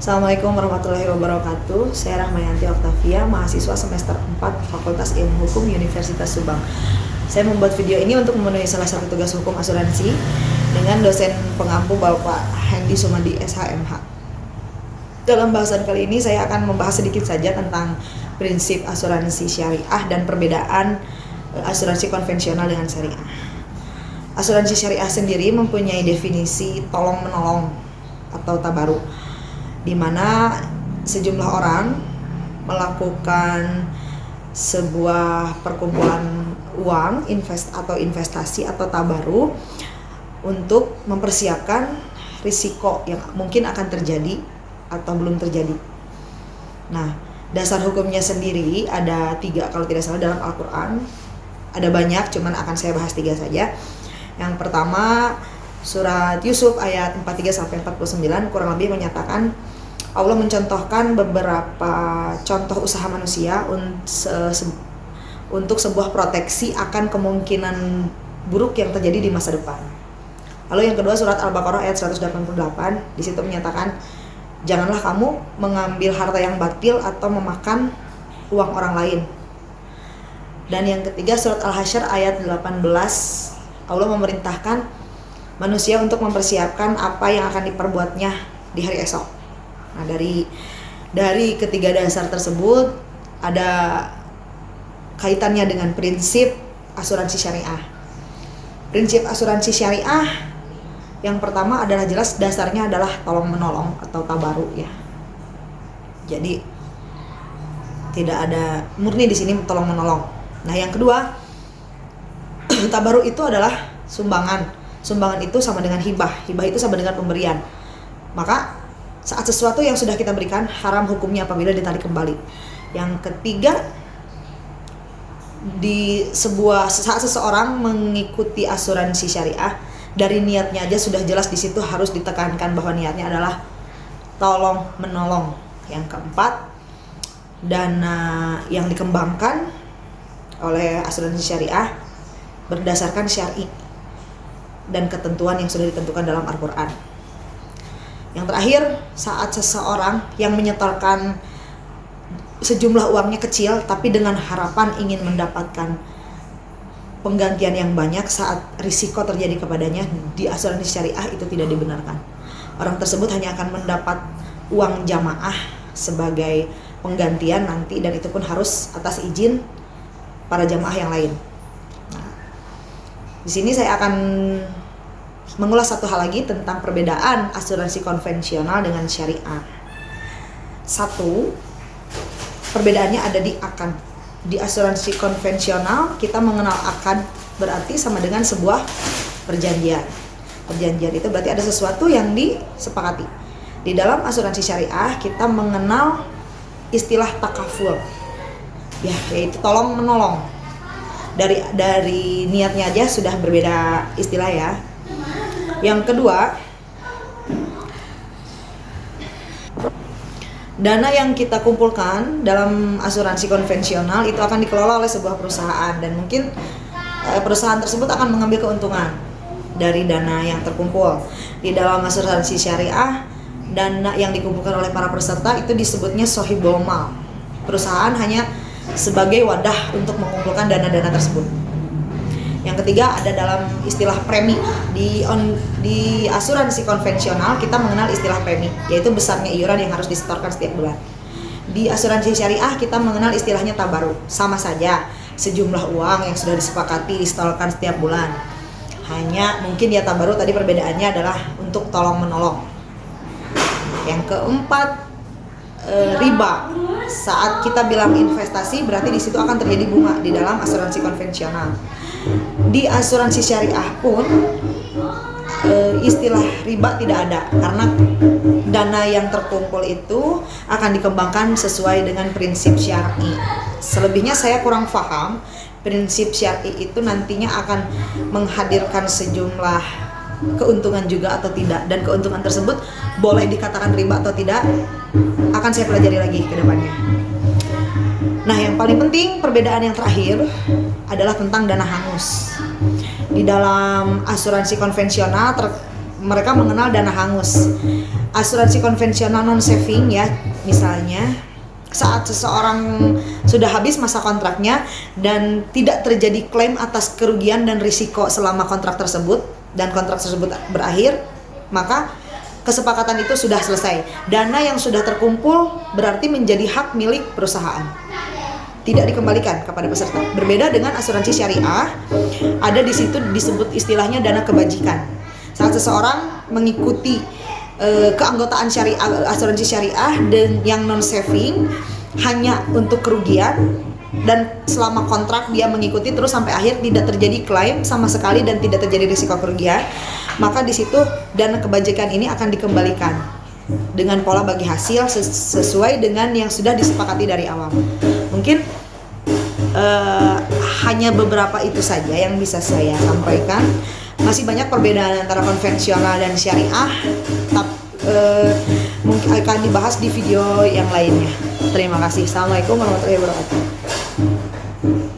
Assalamualaikum warahmatullahi wabarakatuh. Saya Rahmayanti Oktavia, mahasiswa semester 4 Fakultas Ilmu Hukum Universitas Subang. Saya membuat video ini untuk memenuhi salah satu tugas hukum asuransi dengan dosen pengampu Bapak Hendy Sumandi SHMH. Dalam bahasan kali ini saya akan membahas sedikit saja tentang prinsip asuransi syariah dan perbedaan asuransi konvensional dengan syariah. Asuransi syariah sendiri mempunyai definisi tolong-menolong atau tabaruk, di mana sejumlah orang melakukan sebuah perkumpulan uang atau investasi atau tabaruk untuk mempersiapkan risiko yang mungkin akan terjadi atau belum terjadi. Nah, dasar hukumnya sendiri ada 3 kalau tidak salah dalam Al-Quran. Ada banyak, cuman akan saya bahas 3 saja. Yang pertama, surat Yusuf ayat 43-49 kurang lebih menyatakan, Allah mencontohkan beberapa contoh usaha manusia untuk sebuah proteksi akan kemungkinan buruk yang terjadi di masa depan. Lalu yang kedua, surat Al-Baqarah ayat 188, di situ menyatakan, janganlah kamu mengambil harta yang batil atau memakan uang orang lain. Dan yang ketiga, surat Al-Hasyr ayat 18, Allah memerintahkan manusia untuk mempersiapkan apa yang akan diperbuatnya di hari esok. Nah, dari ketiga dasar tersebut ada kaitannya dengan prinsip asuransi syariah. Prinsip asuransi syariah yang pertama adalah jelas dasarnya adalah tolong menolong atau tabaruk ya. Jadi tidak ada murni di sini tolong menolong. Nah, yang kedua, tabaruk itu adalah sumbangan. Sumbangan itu sama dengan hibah. Hibah itu sama dengan pemberian. Maka saat sesuatu yang sudah kita berikan, haram hukumnya apabila ditarik kembali. Yang ketiga, saat seseorang mengikuti asuransi syariah, dari niatnya aja sudah jelas di situ harus ditekankan bahwa niatnya adalah tolong menolong. Yang keempat, dana yang dikembangkan oleh asuransi syariah berdasarkan syar'i dan ketentuan yang sudah ditentukan dalam Al-Quran. Yang terakhir, saat seseorang yang menyetorkan sejumlah uangnya kecil tapi dengan harapan ingin mendapatkan penggantian yang banyak saat risiko terjadi kepadanya, di asuransi syariah itu tidak dibenarkan. Orang tersebut hanya akan mendapat uang jamaah sebagai penggantian nanti, dan itu pun harus atas izin para jamaah yang lain. Nah, di sini saya akan mengulas satu hal lagi tentang perbedaan asuransi konvensional dengan syariah. Satu, perbedaannya ada di akad. Di asuransi konvensional kita mengenal akad berarti sama dengan sebuah perjanjian. Perjanjian itu berarti ada sesuatu yang disepakati. Di dalam asuransi syariah kita mengenal istilah takaful, ya, yaitu tolong menolong. Dari niatnya aja sudah berbeda istilah ya. Yang kedua, dana yang kita kumpulkan dalam asuransi konvensional itu akan dikelola oleh sebuah perusahaan, dan mungkin perusahaan tersebut akan mengambil keuntungan dari dana yang terkumpul. Di dalam asuransi syariah, dana yang dikumpulkan oleh para peserta itu disebutnya sohibul mal. Perusahaan hanya sebagai wadah untuk mengumpulkan dana-dana tersebut. Yang ketiga, ada dalam istilah premi. Di asuransi konvensional kita mengenal istilah premi, yaitu besarnya iuran yang harus disetorkan setiap bulan. Di asuransi syariah kita mengenal istilahnya tabaruk. Sama saja, sejumlah uang yang sudah disepakati disetorkan setiap bulan. Hanya mungkin ya tabaruk tadi perbedaannya adalah untuk tolong menolong. Yang keempat, riba. Saat kita bilang investasi berarti di situ akan terjadi bunga di dalam asuransi konvensional. Di asuransi syariah pun istilah riba tidak ada, karena dana yang terkumpul itu akan dikembangkan sesuai dengan prinsip syar'i. Selebihnya saya kurang paham prinsip syar'i itu nantinya akan menghadirkan sejumlah keuntungan juga atau tidak, dan keuntungan tersebut boleh dikatakan riba atau tidak akan saya pelajari lagi ke depannya. Nah, yang paling penting perbedaan yang terakhir adalah tentang dana hangus. Di dalam asuransi konvensional mereka mengenal dana hangus. asuransi konvensional non saving ya, misalnya saat seseorang sudah habis masa kontraknya dan tidak terjadi klaim atas kerugian dan risiko selama kontrak tersebut dan kontrak tersebut berakhir, maka kesepakatan itu sudah selesai. Dana yang sudah terkumpul berarti menjadi hak milik perusahaan, tidak dikembalikan kepada peserta. Berbeda dengan asuransi syariah, ada di situ disebut istilahnya dana kebajikan. Saat seseorang mengikuti keanggotaan syariah, asuransi syariah dan yang non saving hanya untuk kerugian, dan selama kontrak dia mengikuti terus sampai akhir, tidak terjadi klaim sama sekali dan tidak terjadi risiko kerugian, maka di situ dana kebajikan ini akan dikembalikan dengan pola bagi hasil sesuai dengan yang sudah disepakati dari awal. Mungkin hanya beberapa itu saja yang bisa saya sampaikan. Masih banyak perbedaan antara konvensional dan syariah, mungkin akan dibahas di video yang lainnya. Terima kasih. Assalamualaikum warahmatullahi wabarakatuh.